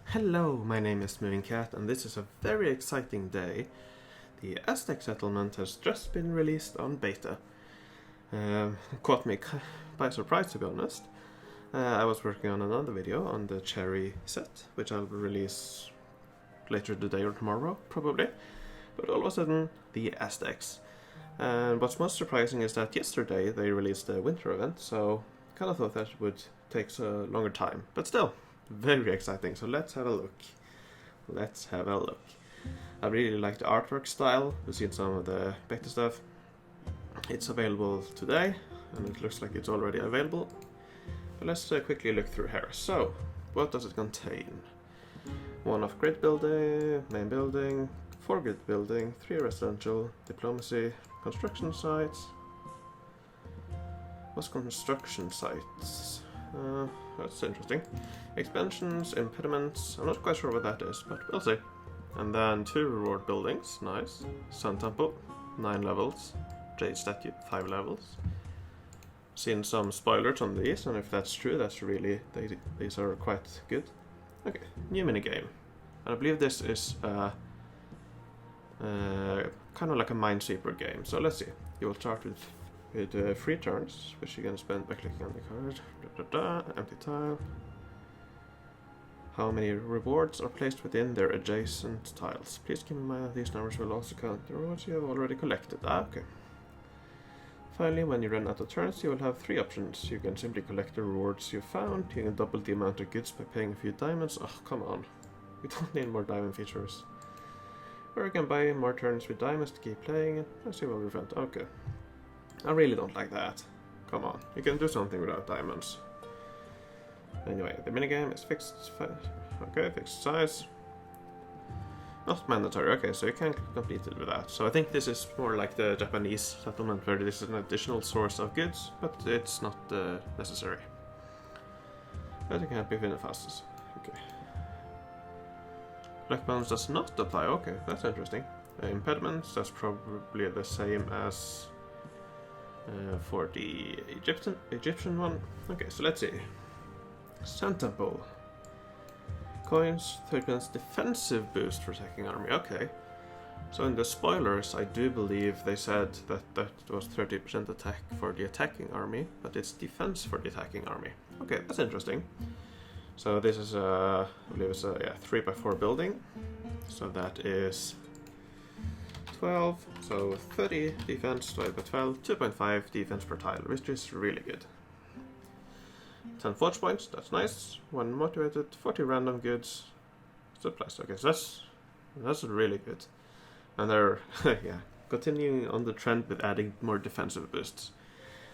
Hello, my name is Moving Cat, and this is a very exciting day. The Aztec settlement has just been released on beta. Caught me by surprise, to be honest. I was working on another video on the cherry set, which I'll release later today or tomorrow, probably. But all of a sudden, the Aztecs. And what's most surprising is that yesterday they released the winter event, so I kind of thought that would take a longer time. But still, very exciting, so let's have a look. I really like the artwork style. We've seen some of the beta stuff. It's available today, and it looks like it's already available. But let's quickly look through here. So, what does it contain? 1 of grid building, main building, 4 grid building, 3 residential, diplomacy, construction sites. What's construction sites? That's interesting. Expansions, impediments, I'm not quite sure what that is, but we'll see. And then 2 reward buildings, nice. Sun Temple, 9 levels. Jade Statue, 5 levels. Seen some spoilers on these, and if that's true, that's really, these are quite good. Okay, new minigame. And I believe this is kind of like a Minesweeper game, so let's see. You will start with 3 turns, which you can spend by clicking on the card. Empty tile. How many rewards are placed within their adjacent tiles? Please keep in mind that these numbers will also count the rewards you have already collected. Okay. Finally, when you run out of turns, you will have 3 options. You can simply collect the rewards you found. You can double the amount of goods by paying a few diamonds. Oh, come on. We don't need more diamond features. Or you can buy more turns with diamonds to keep playing it. Let's see what we found. Okay. I really don't like that. Come on, you can do something without diamonds. Anyway, the minigame is fixed. Okay, fixed size. Not mandatory. Okay, so you can complete it with that. So I think this is more like the Japanese settlement, where this is an additional source of goods, but it's not necessary. But you can help you finish fastest. Okay. Black balance does not apply. Okay, that's interesting. Impediments, that's probably the same as for the Egyptian one. Okay, so let's see. Sun Temple. Coins, 30% defensive boost for attacking army. Okay. So in the spoilers, I do believe they said that was 30% attack for the attacking army, but it's defense for the attacking army. Okay, that's interesting. So this is I believe it's a 3x4 building. So that is 12, so 30 defense divided by 12, 2.5 defense per tile, which is really good. 10 forge points, that's nice. 1 motivated, 40 random goods, supplies. Okay, so that's really good. And they're continuing on the trend with adding more defensive boosts.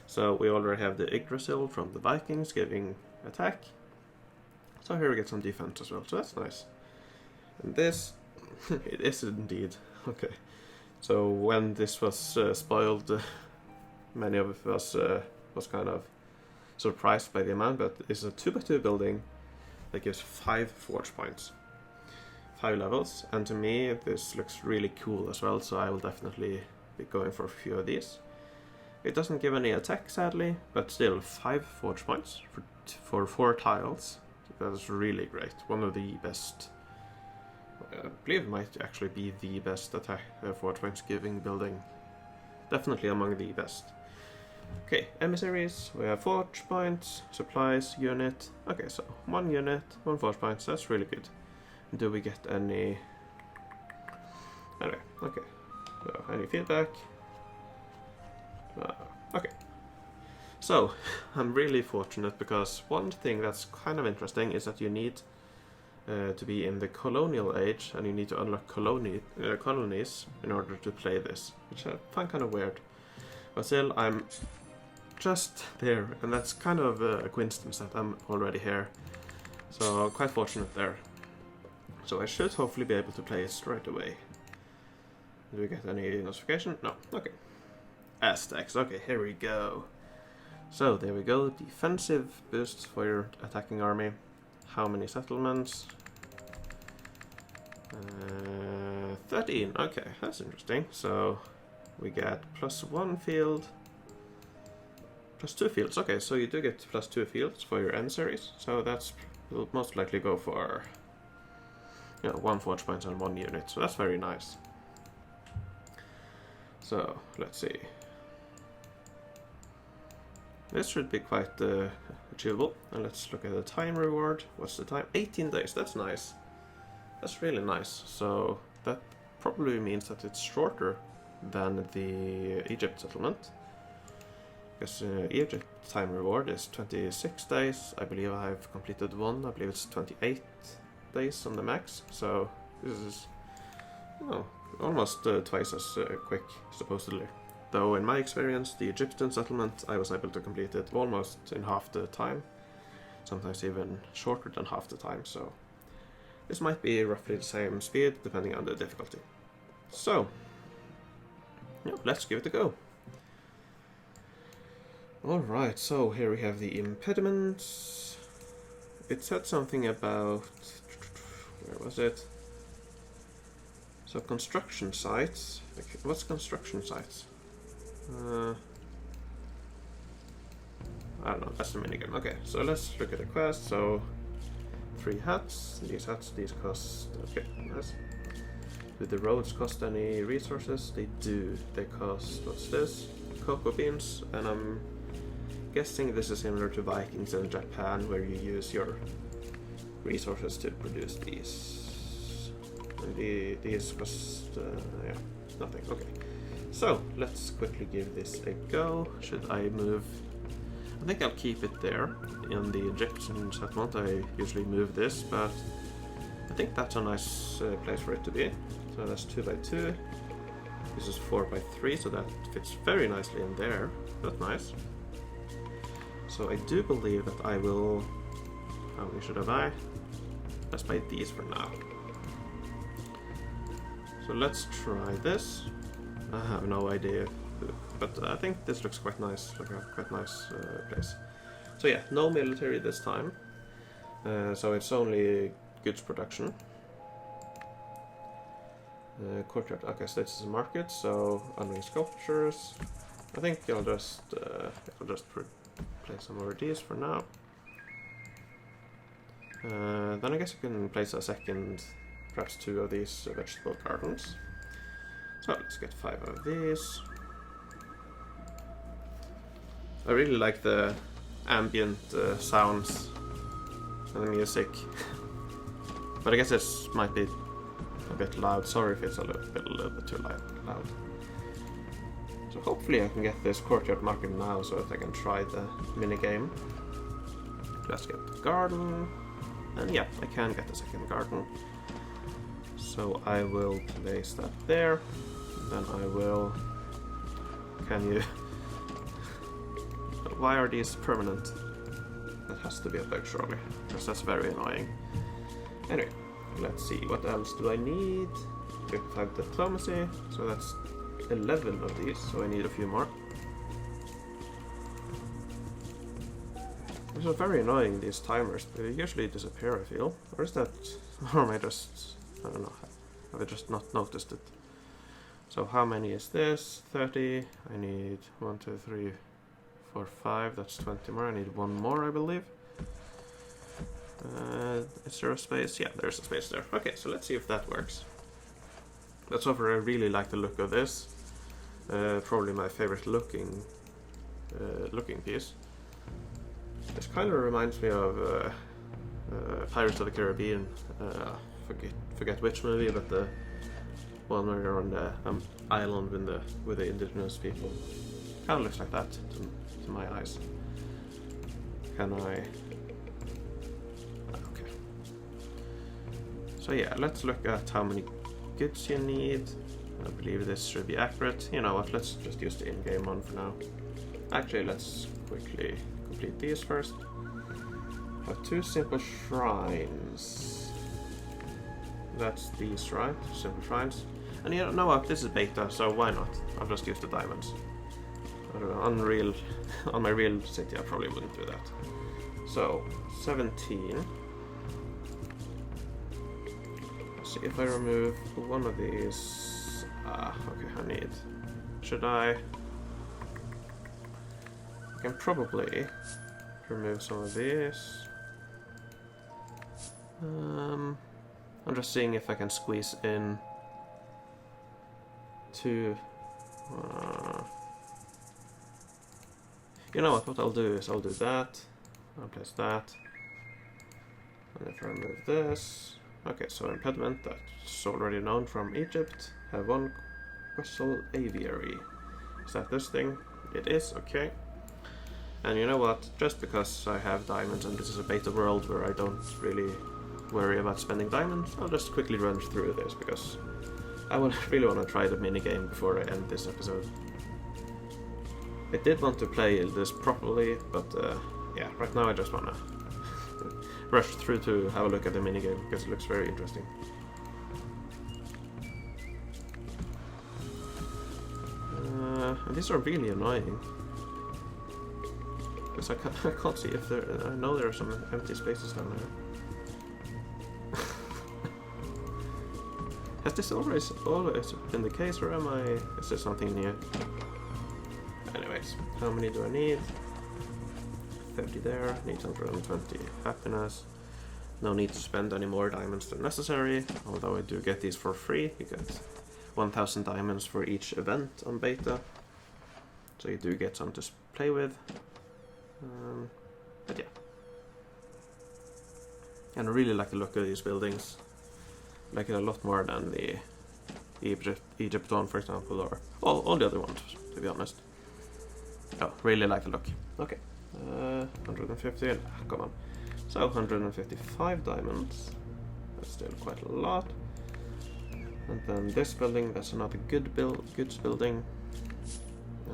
So we already have the Yggdrasil from the Vikings giving attack. So here we get some defense as well, so that's nice. And this, it is indeed. Okay. So when this was spoiled, many of us was kind of surprised by the amount, but it's a 2x2 building that gives 5 forge points. 5 levels, and to me this looks really cool as well, so I will definitely be going for a few of these. It doesn't give any attack, sadly, but still 5 forge points for 4 tiles. That is really great. One of the best. I believe it might actually be the best attack forge points giving building. Definitely among the best. Okay, emissaries, we have forge points, supplies, unit. Okay, so 1 unit, 1 forge points, that's really good. Do we get any... Anyway, okay. So, any feedback? Okay. So, I'm really fortunate because one thing that's kind of interesting is that you need to be in the colonial age, and you need to unlock colonies in order to play this, which I find kind of weird. But still, I'm just there, and that's kind of a coincidence that I'm already here. So quite fortunate there. So I should hopefully be able to play it straight away. Do we get any notification? No. Okay. Aztecs. Okay, here we go. So there we go. Defensive boosts for your attacking army. How many settlements? 13. Okay, that's interesting. So we get +1 field, +2 fields. Okay, so you do get +2 fields for your emissaries. So that's will most likely go for you know, 1 forge point and 1 unit, so that's very nice. So let's see. This should be quite achievable. And let's look at the time reward. What's the time? 18 days. That's nice. That's really nice. So that probably means that it's shorter than the Egypt settlement. Because Egypt time reward is 26 days. I believe I've completed one. I believe it's 28 days on the max. So this is, you know, almost twice as quick, supposedly. Though in my experience, the Egyptian settlement, I was able to complete it almost in half the time. Sometimes even shorter than half the time, so this might be roughly the same speed, depending on the difficulty. So, yeah, let's give it a go. Alright, so here we have the impediments. It said something about... where was it? So construction sites. What's construction sites? I don't know, that's the minigame. Okay, so let's look at the quest. So, 3 hats. These cost... okay, nice. Do the roads cost any resources? They do. They cost... what's this? Cocoa beans. And I'm guessing this is similar to Vikings in Japan, where you use your resources to produce these. And these cost... yeah, nothing. Okay. So, let's quickly give this a go. Should I move? I think I'll keep it there. In the Egyptian settlement I usually move this, but I think that's a nice place for it to be. So that's 2 by 2. This is 4 by 3, so that fits very nicely in there. That's nice. So I do believe that I will... how many should I buy? Let's buy these for now. So let's try this. I have no idea, but I think this looks quite nice, like a quite nice place. So yeah, no military this time, so it's only goods production. Courtyard, okay, so this is a market, so unmade sculptures. I think I'll just place some more of these for now. Then I guess you can place a second, perhaps 2 of these vegetable gardens. So let's get 5 of these. I really like the ambient sounds and the music, but I guess this might be a bit loud. Sorry if it's a little bit too loud. So hopefully I can get this courtyard market now so that I can try the minigame. Let's get the garden, and yeah, I can get the second garden. So I will place that there. Then I will... can you... why are these permanent? That has to be a bug surely, because that's very annoying. Anyway, let's see, what else do I need? 55 diplomacy, so that's 11 of these, so I need a few more. These are very annoying, these timers. They usually disappear, I feel. Or is that... or am I just... I don't know. Have I just not noticed it? So how many is this? 30. I need 1, 2, 3, 4, 5. That's 20 more. I need 1 more, I believe. Is there a space? Yeah, there's a space there. Okay, so let's see if that works. That's over. I really like the look of this. Probably my favorite looking piece. This kind of reminds me of Pirates of the Caribbean. Forget which movie, but the one where they're on the island with the indigenous people. Kind of looks like that to my eyes. Can I? Okay. So yeah, let's look at how many goods you need. I believe this should be accurate. You know what? Let's just use the in-game one for now. Actually, let's quickly complete these first. Have 2 simple shrines. That's these, right? Simple shrines. And you know what? This is beta, so why not? I'll just use the diamonds. I don't know, on my real city, I probably wouldn't do that. So 17. Let's see if I remove one of these. Okay, I need. Should I? I can probably remove some of these. I'm just seeing if I can squeeze in two... you know what I'll do is I'll do that, I'll place that, and if I remove this... Okay, so impediment, that's already known from Egypt. Have one vessel aviary. Is that this thing? It is, okay. And you know what, just because I have diamonds and this is a beta world where I don't really worry about spending diamonds, I'll just quickly run through this because I really want to try the minigame before I end this episode. I did want to play this properly, but yeah, right now I just want to rush through to have a look at the minigame because it looks very interesting. And these are really annoying. Because I can't see if there... I know there are some empty spaces down there. Has this always been the case, or is this something new? Anyways, how many do I need? 30 there, need 120 happiness. No need to spend any more diamonds than necessary, although I do get these for free. You get 1000 diamonds for each event on beta, so you do get some to play with. But yeah. And I really like the look of these buildings. I like it a lot more than the Egypt one, for example, or all the other ones, to be honest. Oh, really like the look. Okay. 150, come on. So 155 diamonds. That's still quite a lot. And then this building, that's another goods building. I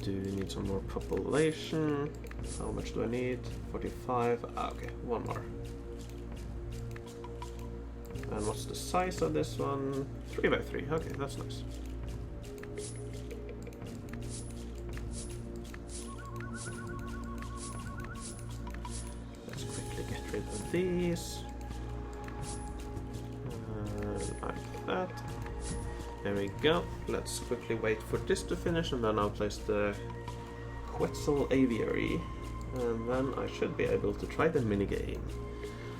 do need some more population. How much do I need? 45. Okay, one more. And what's the size of this one? 3 by 3. Okay, that's nice. Let's quickly get rid of these. Like that. There we go. Let's quickly wait for this to finish, and then I'll place the Quetzal Aviary, and then I should be able to try the minigame.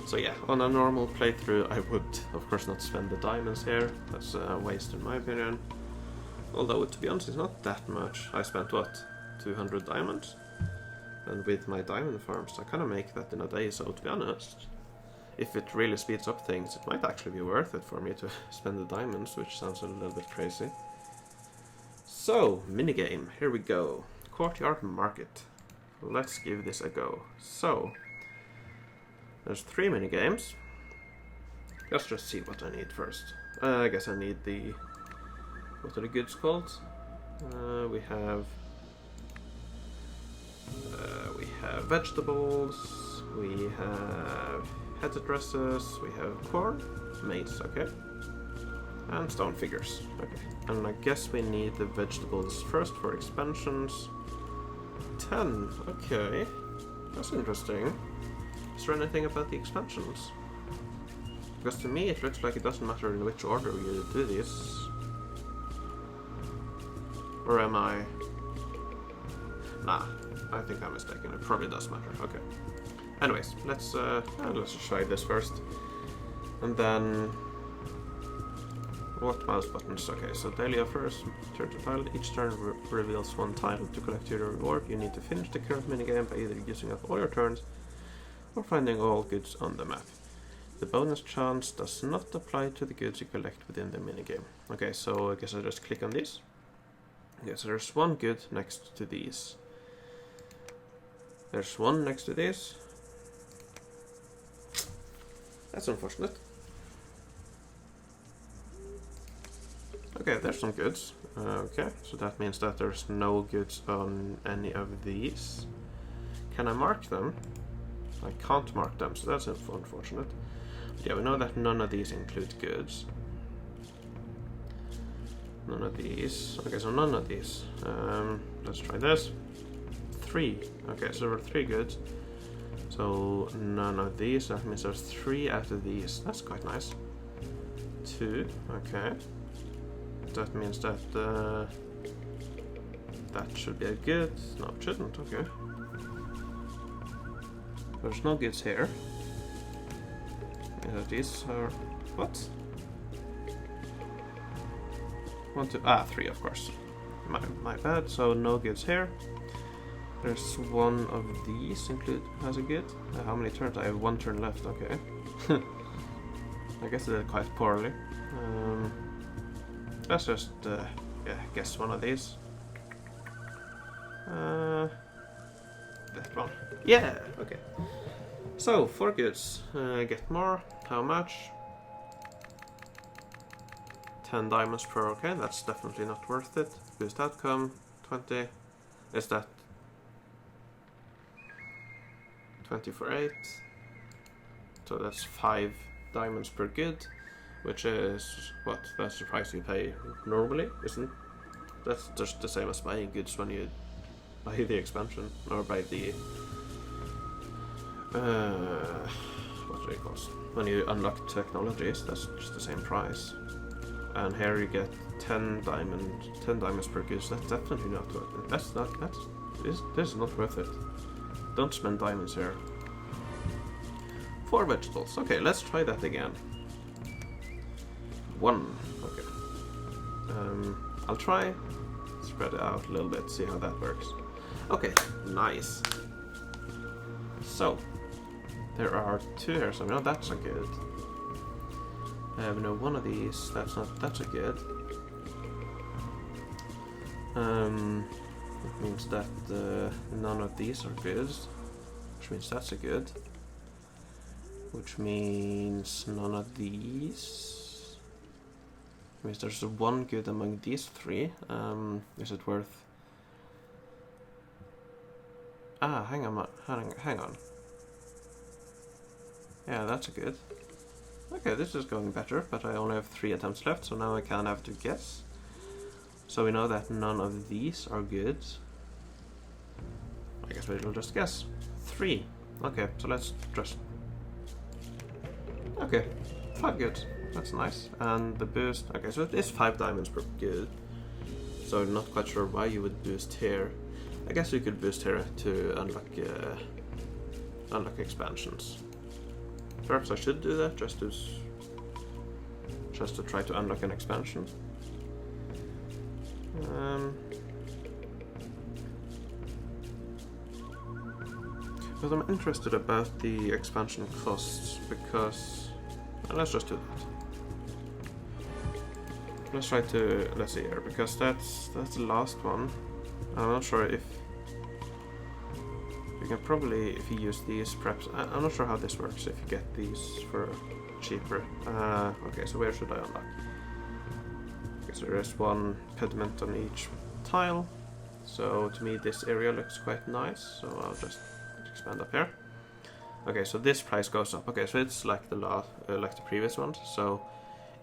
So yeah, on a normal playthrough I would of course not spend the diamonds here. That's a waste in my opinion. Although to be honest it's not that much. I spent what? 200 diamonds? And with my diamond farms I kinda make that in a day, so to be honest, if it really speeds up things, it might actually be worth it for me to spend the diamonds, which sounds a little bit crazy. So, minigame, here we go. Courtyard Market. Let's give this a go. So, there's 3 minigames. Let's just see what I need first. I guess I need the... What are the goods called? We have vegetables, we have head dresses, we have corn, maize, okay, and stone figures, okay. And I guess we need the vegetables first for expansions. 10, okay, that's interesting. Is there anything about the expansions? Because to me it looks like it doesn't matter in which order you do this. Or am I? Nah, I think I'm mistaken. It probably does matter. Okay. Anyways, let's try this first, and then what mouse buttons? Okay, so daily offers, turn to tile. Each turn reveals 1 tile. To collect your reward, you need to finish the current minigame by either using up all your turns or finding all goods on the map. The bonus chance does not apply to the goods you collect within the minigame. Okay, so I guess I just click on these. Okay, so there's 1 good next to these. There's 1 next to this. That's unfortunate. Okay, there's some goods. Okay, so that means that there's no goods on any of these. Can I mark them? I can't mark them, so that's unfortunate. But yeah, we know that none of these include goods. None of these. Okay, so none of these. Let's try this. 3. Okay, so there were 3 goods. So none of these. That means there's 3 out of these. That's quite nice. 2. Okay. That means that that should be a good. No, it shouldn't. Okay. There's no goods here. These are... what? 1, 2... 3 of course. My bad, so no goods here. There's one of these has a good. How many turns? I have 1 turn left, okay. I guess I did quite poorly. Let's just, guess one of these. That one. Yeah, okay. So, 4 goods. Get more. How much? 10 diamonds per, okay, that's definitely not worth it. Boost outcome, 20. Is that 20 for 8? So that's 5 diamonds per good, which is, what, that's the price you pay normally, isn't? That's just the same as buying goods when you buy the expansion, or buy the, what do you call it? When you unlock technologies, that's just the same price. And here you get 10 diamonds per goose. That's definitely not worth it. This is not worth it. Don't spend diamonds here. 4 vegetables. Okay, let's try that again. 1. Okay. I'll try spread it out a little bit, see how that works. Okay, nice. So there are 2 here, so no, that's not good. No, one of these, that's a good. That means that none of these are good, which means that's a good. Which means none of these. Which means there's 1 good among these 3. Is it worth? Hang on. Yeah, that's a good. Okay, this is going better, but I only have 3 attempts left, so now I can have to guess. So we know that none of these are good. I guess we'll just guess. 3. Okay, so let's just... okay, 5 good. That's nice. And the boost... okay, so it is 5 diamonds per good. So I'm not quite sure why you would boost here. I guess you could boost here to unlock expansions. Perhaps I should do that, just to try to unlock an expansion. But I'm interested about the expansion costs because let's just do that. Let's see here, because that's the last one. I'm not sure if you can probably, if you use these, perhaps, I'm not sure how this works, if you get these for cheaper. Okay, so where should I unlock? Okay, so there's 1 pediment on each tile. So to me this area looks quite nice, so I'll just expand up here. Okay, so this price goes up. Okay, so it's like like the previous ones. So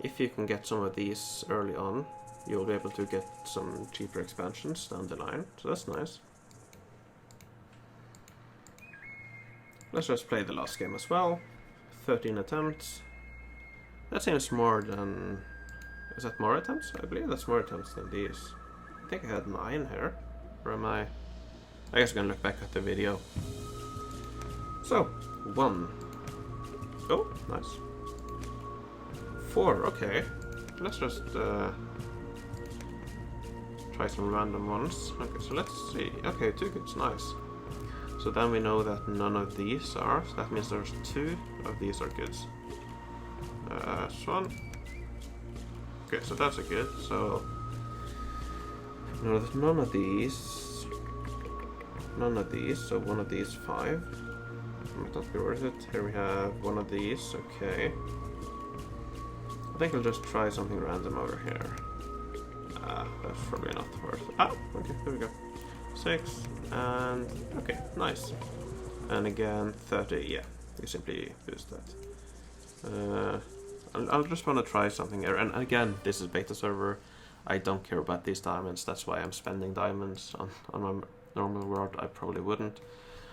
if you can get some of these early on, you'll be able to get some cheaper expansions down the line. So that's nice. Let's just play the last game as well. 13 attempts. That seems more than... is that more attempts? I believe that's more attempts than these. I think I had 9 here. Or am I... I guess I can look back at the video. So, 1. Oh, nice. 4, okay. Let's just try some random ones. Okay, so let's see. Okay, 2 goods, nice. So then we know that none of these are, so that means there's 2 of these are goods. This one. Okay, so that's a good, so no, there's none of these, so one of these 5. Might not be worth it. Here we have one of these, okay. I think I'll just try something random over here. That's probably not worth it. Okay, there we go. 6, and okay, nice. And again, 30, yeah, you simply boost that. I'll just want to try something here, and again, this is beta server. I don't care about these diamonds, that's why I'm spending diamonds. On my normal world, I probably wouldn't.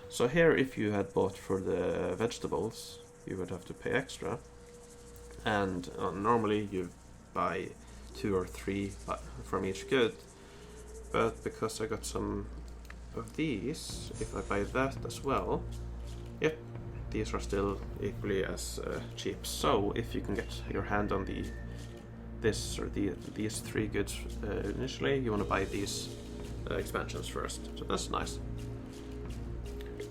So here, if you had bought for the vegetables, you would have to pay extra. And normally you buy 2 or 3 from each good. But because I got some of these, if I buy that as well, yep, these are still equally as cheap. So if you can get your hand on these 3 goods initially, you want to buy these expansions first. So that's nice.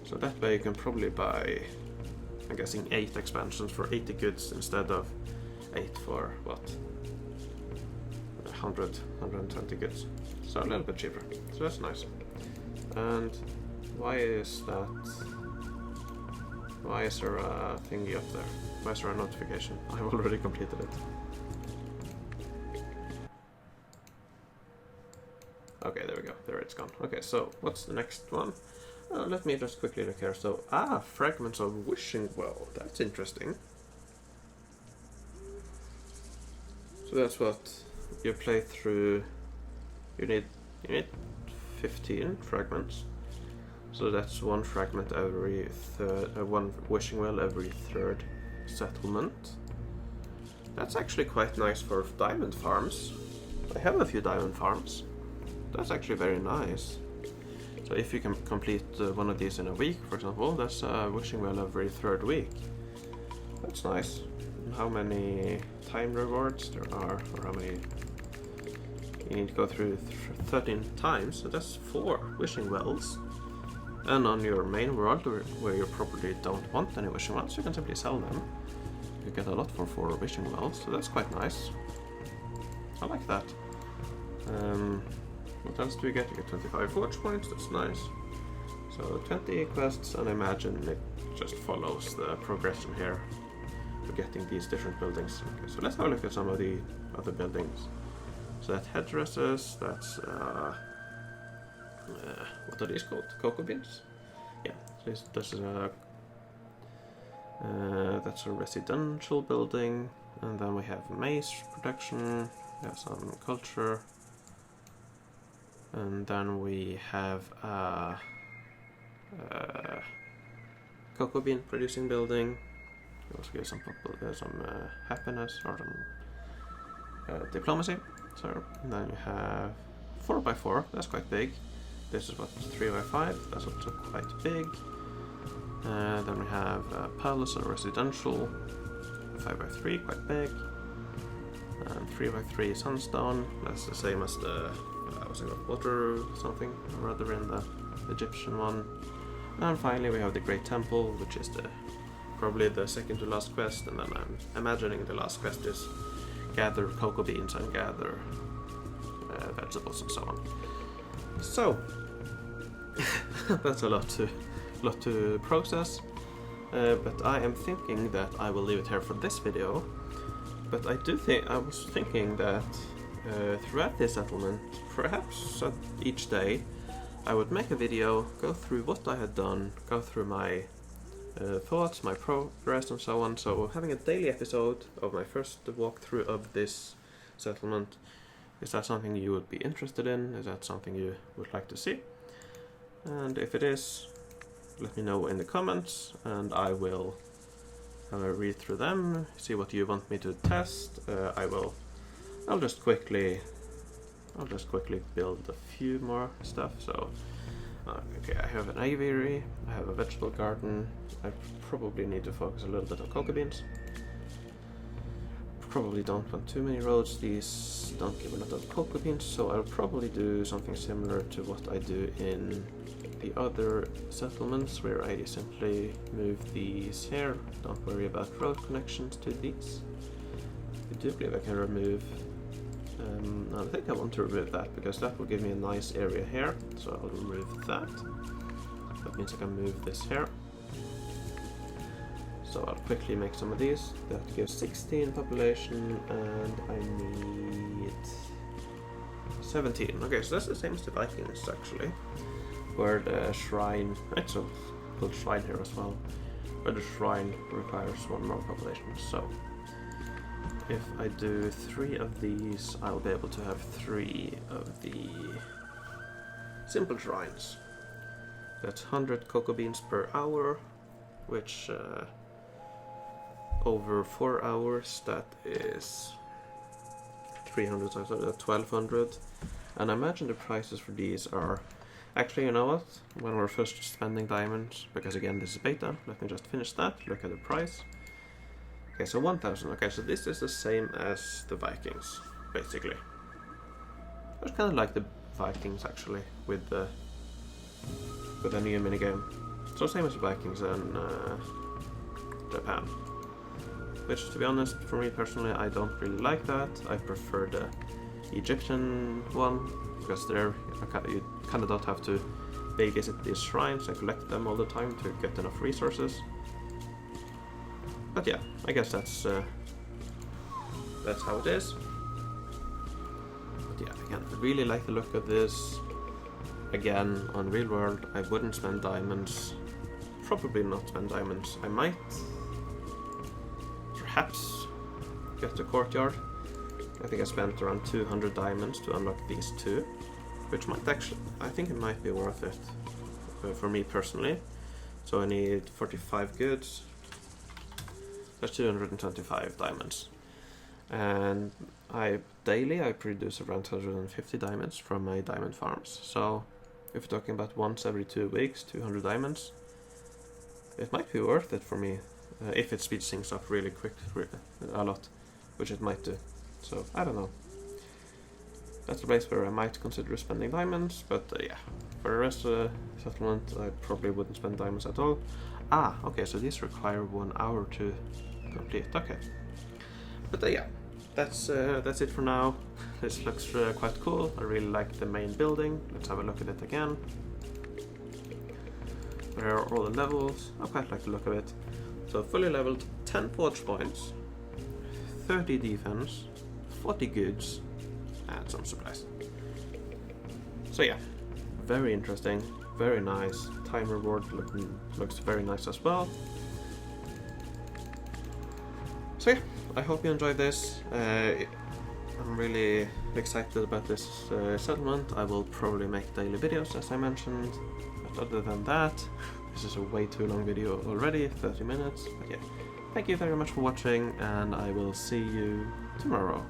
So that way you can probably buy, I'm guessing, 8 expansions for 80 goods instead of 8 for what? 120 goods. So a little bit cheaper. So that's nice. And why is that? Why is there a thingy up there? Why is there a notification? I've already completed it. Okay, there we go. There it's gone. Okay, so what's the next one? Let me just quickly look here. So, Fragments of Wishing Well. That's interesting. So that's what you play through. You need 15 fragments. So that's 1 fragment every one wishing well every 3rd settlement. That's actually quite nice for diamond farms. I have a few diamond farms. That's actually very nice. So if you can complete one of these in a week, for example, that's wishing well every 3rd week. That's nice. And how many time rewards there are, or how many you need to go through 13 times, so that's 4 wishing wells. And on your main world, where you probably don't want any wishing wells, you can simply sell them. You get a lot for 4 wishing wells, so that's quite nice. I like that. What else do we get? You get 25 forge points, that's nice. So 20 quests, and I imagine it just follows the progression here for getting these different buildings. Okay, so let's have a look at some of the other buildings. So that headdresses, that's what are these called? Cocoa beans? Yeah, so this is a that's a residential building, and then we have maize production, we have some culture, and then we have a cocoa bean producing building. We also get some happiness or some diplomacy. So and then you have 4x4, that's quite big. This is what 3x5, that's also quite big. Then we have palace or residential, 5x3, quite big. And 3x3 sandstone, that's the same as the water something or rather in the Egyptian one. And finally we have the Great Temple, which is probably the second to last quest, and then I'm imagining the last quest is gather cocoa beans and gather vegetables and so on. So that's a lot to process, but I am thinking that I will leave it here for this video. But I was thinking that throughout this settlement, perhaps each day, I would make a video, go through what I had done, go through my thoughts, my progress and so on. So having a daily episode of my first walkthrough of this settlement, is that something you would be interested in? Is that something you would like to see? And if it is, let me know in the comments, and I will have a read through them, see what you want me to test. I'll just quickly build a few more stuff. So okay, I have an aviary, I have a vegetable garden. I probably need to focus a little bit on cocoa beans. Probably don't want too many roads, these don't give a lot of cocoa beans, so I'll probably do something similar to what I do in the other settlements, where I simply move these here, don't worry about road connections to these. I do believe I can remove, I think I want to remove that, because that will give me a nice area here, so I'll remove that. That means I can move this here. So I'll quickly make some of these. That gives 16 population, and I need 17. Okay, so that's the same as the Vikings actually, where the shrine, it's a called shrine here as well, where the shrine requires 1 more population. So if I do 3 of these, I'll be able to have 3 of the simple shrines. That's 100 cocoa beans per hour, which over 4 hours, that is 300 times 1200. And I imagine the prices for these are Actually, you know what? When we're first spending diamonds, because again this is beta, let me just finish that, look at the price. Okay, so 1000. Okay, so this is the same as the Vikings, basically. It's kind of like the Vikings actually, with the new minigame. So same as the Vikings and Japan. Which, to be honest, for me personally, I don't really like that. I prefer the Egyptian one, because there you kind of don't have to visit these shrines and collect them all the time to get enough resources. But yeah, I guess that's how it is. But yeah, again, I really like the look of this. Again, on real world, I wouldn't spend diamonds. Probably not spend diamonds. I might perhaps get the Courtyard. I think I spent around 200 diamonds to unlock these two, which might actually, I think it might be worth it for me personally. So I need 45 goods. That's 225 diamonds. And daily I produce around 150 diamonds from my diamond farms. So if you're talking about once every 2 weeks, 200 diamonds, it might be worth it for me if it speeds things up really quick, a lot, which it might do. So I don't know. That's the place where I might consider spending diamonds, but yeah, for the rest of the settlement I probably wouldn't spend diamonds at all. Ah, okay, so these require 1 hour to complete. Okay, but yeah, that's it for now. This looks quite cool. I really like the main building. Let's have a look at it again. Where are all the levels? I quite like the look of it. So fully leveled, 10 forge points, 30 defense, 40 goods, and some supplies. So yeah, very interesting, very nice. Time reward looks very nice as well. So yeah, I hope you enjoyed this. I'm really excited about this settlement. I will probably make daily videos, as I mentioned. But other than that, this is a way too long video already, 30 minutes. But yeah, thank you very much for watching, and I will see you tomorrow.